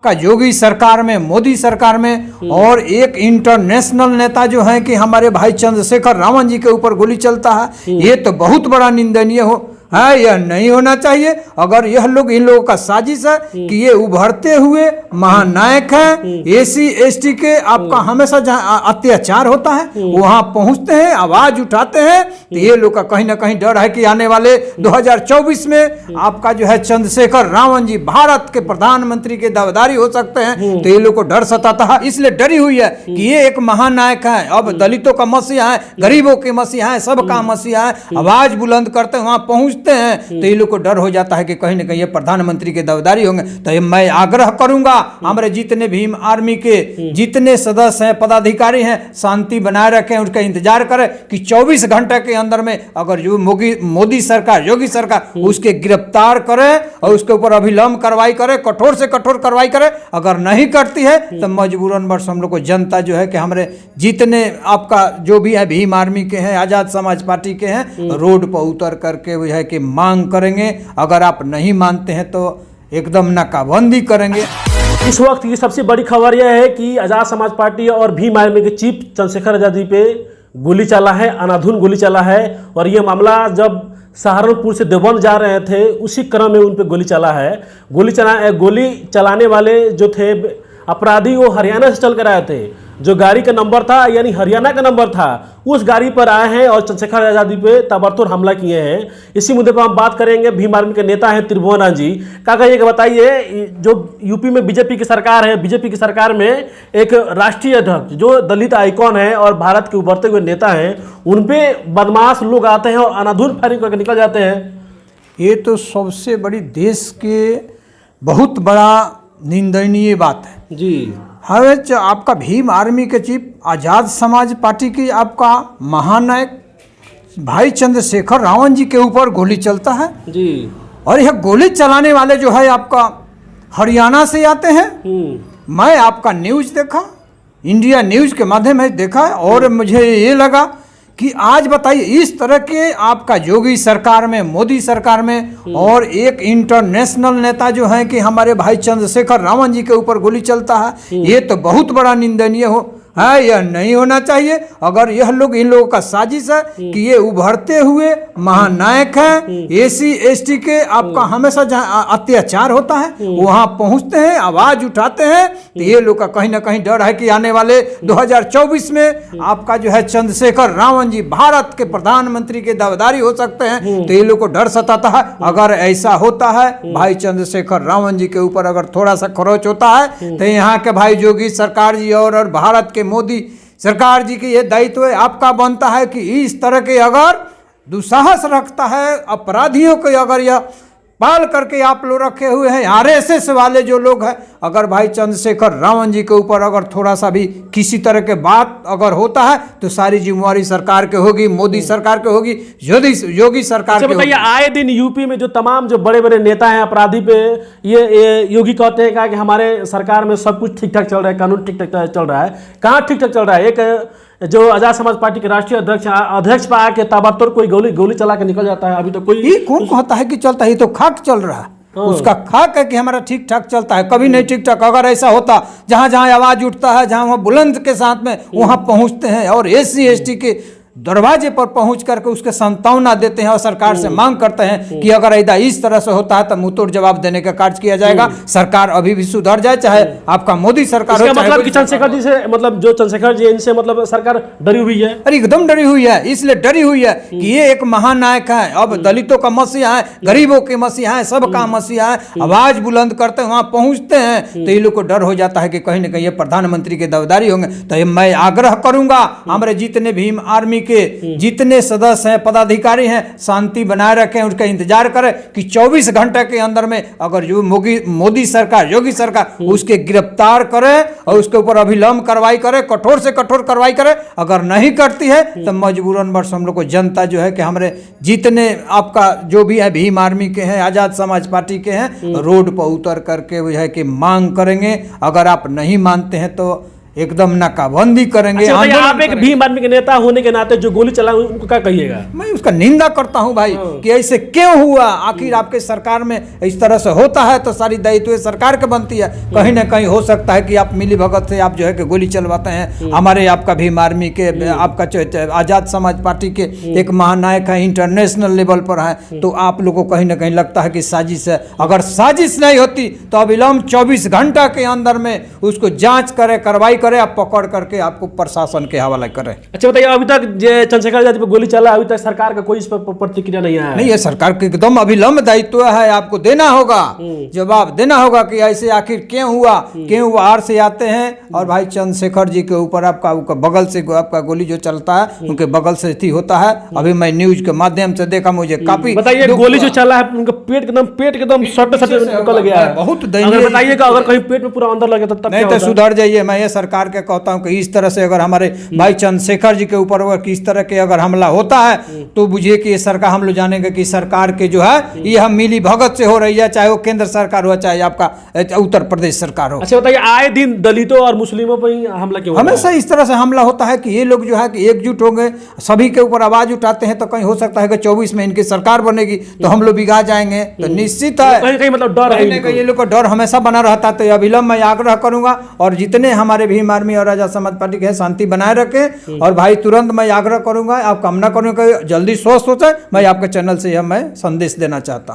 का योगी सरकार में, मोदी सरकार में, और एक इंटरनेशनल नेता जो है कि हमारे भाई चंद्रशेखर रावण जी के ऊपर गोली चलता है, ये तो बहुत बड़ा निंदनीय है। यह नहीं होना चाहिए। अगर यह लोग, इन लोगों का साजिश है कि ये उभरते हुए महानायक हैं, एसी एसटी के आपका हमेशा जहाँ अत्याचार होता है वहां पहुंचते हैं, आवाज उठाते हैं, तो ये लोग का कहीं ना कहीं डर है कि आने वाले 2024 में आपका जो है चंद्रशेखर रावण जी भारत के प्रधानमंत्री के दावेदारी हो सकते हैं। तो ये लोग को डर सताता है, इसलिए डरी हुई है कि ये एक महानायक है, अब दलितों का मसीहा है, गरीबों के मसीहा है, सबका मसीहा है, आवाज बुलंद करते हैं, वहां पहुंच हैं, तो ये लोग को डर हो जाता है कि कहीं ना कहीं ये प्रधानमंत्री के दावेदारी होंगे। तो मैं आग्रह करूंगा हमारे जितने भीम आर्मी के जितने सदस्य हैं, पदाधिकारी हैं, शांति बनाए रखें, उसका इंतजार करें कि 24 घंटे के अंदर में अगर जो मोदी सरकार, योगी सरकार उसके गिरफ्तार करे और उसके ऊपर अभिलंब कार्रवाई करे, कठोर से कठोर कार्रवाई करे। अगर नहीं करती है तो मजबूरन वर्ष हम लोग को जनता जो है कि हमारे जितने आपका जो भी है भीम आर्मी के हैं, आजाद समाज पार्टी के हैं, रोड पर उतर करके वो है कि मांग करेंगे। अगर आप नहीं मानते हैं तो एकदम नाकाबंदी करेंगे। इस वक्त की सबसे बड़ी खबर यह है कि आजाद समाज पार्टी और भीम आर्मी के चीफ चंद्रशेखर आजाद जी पे गोली चला है, अनाधुन गोली चला है। और ये मामला जब सहारनपुर से देवबंद जा रहे थे उसी क्रम में उन पे गोली चला है। गोली चलाने वाले जो थे अपराधी वो हरियाणा से चल कर आए थे। जो गाड़ी का नंबर था यानी हरियाणा का नंबर था, उस गाड़ी पर आए हैं और चंद्रशेखर आजाद जी पे ताबड़तोड़ हमला किए हैं। इसी मुद्दे पर हम बात करेंगे। भीम आर्मी के नेता हैं त्रिभुवन जी, क्या कहिएगा, बताइए। जो यूपी में बीजेपी की सरकार है, बीजेपी की सरकार में एक राष्ट्रीय अध्यक्ष जो दलित आइकॉन है और भारत के उभरते हुए नेता हैं, उन पे बदमाश लोग आते हैं और अनाधुन फायरिंग करके निकल जाते हैं। ये तो सबसे बड़ी देश के बहुत बड़ा निंदनीय बात है जी। हमें आपका भीम आर्मी के चीफ, आजाद समाज पार्टी की आपका महानायक भाई चंद्रशेखर रावण जी के ऊपर गोली चलता है जी। और यह गोली चलाने वाले जो है आपका हरियाणा से आते हैं। मैं आपका न्यूज देखा, इंडिया न्यूज के माध्यम से देखा, और मुझे ये लगा कि आज बताइए इस तरह के आपका योगी सरकार में, मोदी सरकार में, और एक इंटरनेशनल नेता जो है कि हमारे भाई चंद्रशेखर रावण जी के ऊपर गोली चलता है, ये तो बहुत बड़ा निंदनीय है। यह नहीं होना चाहिए। अगर यह लोग, इन लोगों का साजिश है कि ये उभरते हुए महानायक हैं, एसी एसटी के आपका हमेशा जहाँ अत्याचार होता है वहां पहुंचते हैं, आवाज उठाते हैं, तो ये लोग का कहीं ना कहीं डर है कि आने वाले 2024 में आपका जो है चंद्रशेखर रावण जी भारत के प्रधानमंत्री के दावेदारी हो सकते हैं। तो ये लोग को डर सताता है। अगर ऐसा होता है, भाई चंद्रशेखर रावण जी के ऊपर अगर थोड़ा सा खरोच होता है, तो यहाँ के भाई योगी सरकार जी और भारत के मोदी सरकार जी की ये दायित्व आपका बनता है कि इस तरह के अगर दुस्साहस रखता है, अपराधियों को अगर यह पाल करके आप लोग रखे हुए हैं, आरएसएस वाले जो लोग हैं, अगर भाई चंद्रशेखर रावण जी के ऊपर अगर थोड़ा सा भी किसी तरह के बात अगर होता है तो सारी जिम्मेवारी सरकार के होगी, मोदी सरकार के होगी, योगी सरकार के होगी। बताइए, आए दिन यूपी में जो तमाम जो बड़े बड़े नेता हैं अपराधी पे, ये योगी कहते हैं कि हमारे सरकार में सब कुछ ठीक ठाक चल रहा है, कानून ठीक ठाक चल रहा है। कहाँ ठीक ठाक चल रहा है? एक जो आजाद समाज पार्टी के राष्ट्रीय अध्यक्ष पर आके ताबड़तोड़ कोई गोली चला के निकल जाता है। अभी तो कोई कौन कहता है कि चलता है? ये तो खाक चल रहा है। उसका खाक है कि हमारा ठीक ठाक चलता है, कभी नहीं ठीक ठाक। अगर ऐसा होता, जहां जहां आवाज उठता है, जहां वहां बुलंद के साथ में वहां पहुंचते हैं और एससी एसटी के दरवाजे पर पहुंच करके उसके सांत्वना देते हैं और सरकार से मांग करते हैं कि अगर ऐसा इस तरह से होता है तो मुंहतोड़ जवाब देने का कार्य किया जाएगा। सरकार अभी भी सुधर जाए, चाहे आपका मोदी सरकार हो, मतलब कि चंद्रशेखर जी से, मतलब जो चंद्रशेखर जी इनसे मतलब सरकार डरी हुई है। अरे एकदम डरी हुई है। इसलिए डरी हुई है कि ये एक महानायक है, अब दलितों का मसीहा है, गरीबों के मसीहा है, सबका मसीहा है, आवाज बुलंद करते हैं, वहां पहुंचते हैं, तो ये लोग को डर हो जाता है कि कहीं ना कहीं ये प्रधानमंत्री के दावेदारी होंगे। तो मैं आग्रह करूंगा हमारे जितने भीम आर्मी के जितने सदस्य हैं, पदाधिकारी हैं, शांति बनाए रखें, उसका इंतजार करें कि 24 घंटे के अंदर में अगर जो मोदी सरकार, योगी सरकार उसके गिरफ्तार करे और उसके ऊपर अभिलंब कार्रवाई करे, कठोर से कठोर कार्रवाई करे। अगर नहीं करती है तो मजबूरन वर्ष हम लोग को जनता जो है कि हमारे जितने आपका जो भी है भीम आर्मी के हैं, आजाद समाज पार्टी के हैं, रोड पर उतर करके वो है कि मांग करेंगे। अगर आप नहीं मानते हैं तो एकदम नाकाबंदी करेंगे। अच्छा, बताइए, आंदोलन आप एक करेंगे। भीम आर्मी के नेता होने के नाते जो गोली चला उनको क्या कहिएगा? मैं उसका निंदा करता हूं भाई कि ऐसे क्यों हुआ। आखिर आपके सरकार में इस तरह से होता है तो सारी दायित्व सरकार के बनती है। कहीं ना कहीं हो सकता है कि आप मिली भगत से आप जो है कि गोली चलवाते हैं। हमारे आपका भीम आर्मी के आपका आजाद समाज पार्टी के एक महानायक है, इंटरनेशनल लेवल पर है, तो आप लोगों को कहीं ना कहीं लगता है कि साजिश है। अगर साजिश नहीं होती तो अविलंब 24 घंटा के अंदर में उसको जांच करे, कार्रवाई करे, आप पकड़ करके आपको प्रशासन के हवाले करे। अच्छा बताइए, अभी तक जो चंद्रशेखर आजाद पे गोली चला, अभी तक सरकार का कोई इस पर प्रतिक्रिया नहीं आया है? नहीं, ये सरकार के एकदम अविलंब दायित्व है, आपको देना होगा, जवाब देना होगा कि ऐसे आखिर क्यों हुआ। क्यों बाहर से आते हैं और भाई चंद्रशेखर जी के ऊपर आपका बगल से आपका गोली जो चलता है उनके बगल से थी होता है। अभी मैं न्यूज के माध्यम से देखा, मुझे काफी बताइए, गोली जो चला है उनका पेट एकदम सट निकल गया है। बहुत अगर दयनीय। बताइएगा, अगर कहीं पेट में पूरा अंदर लगे तो तब नहीं क्या तो होता? सुधर जाइए। मैं ये सरकार के कहता हूं कि इस तरह से अगर हमारे भाई चंद्रशेखर जी के ऊपर अगर इस तरह के अगर हमला होता है तो बुझिए कि ये सरकार, हम लोग जानेंगे कि सरकार के जो है ये हम मिली भगत से हो रही है, चाहे वो केंद्र सरकार हो चाहे आपका उत्तर प्रदेश सरकार हो। अच्छा बताइए, आए दिन दलितों और मुस्लिमों पर ही हमला क्यों हो रहा है? हमेशा इस तरह से हमला होता है कि ये लोग जो है कि एकजुट हो गए, सभी के ऊपर आवाज उठाते हैं, तो कहीं हो सकता है कि 24 में इनकी सरकार बनेगी तो हम लोग बिगा जाएंगे। तो निश्चित है कहीं कहीं मतलब डर है कहीं ना इनको। कहीं ये लोग का डर हमेशा बना रहता। तो अविलंब मैं आग्रह करूंगा और जितने हमारे भीम आर्मी और आजाद समाज पार्टी के हैं शांति बनाए रखें। और भाई तुरंत मैं आग्रह करूंगा, आप कामना करूंगा जल्दी स्वस्थ हो जाए। मैं आपके चैनल से यह मैं संदेश देना चाहता हूं।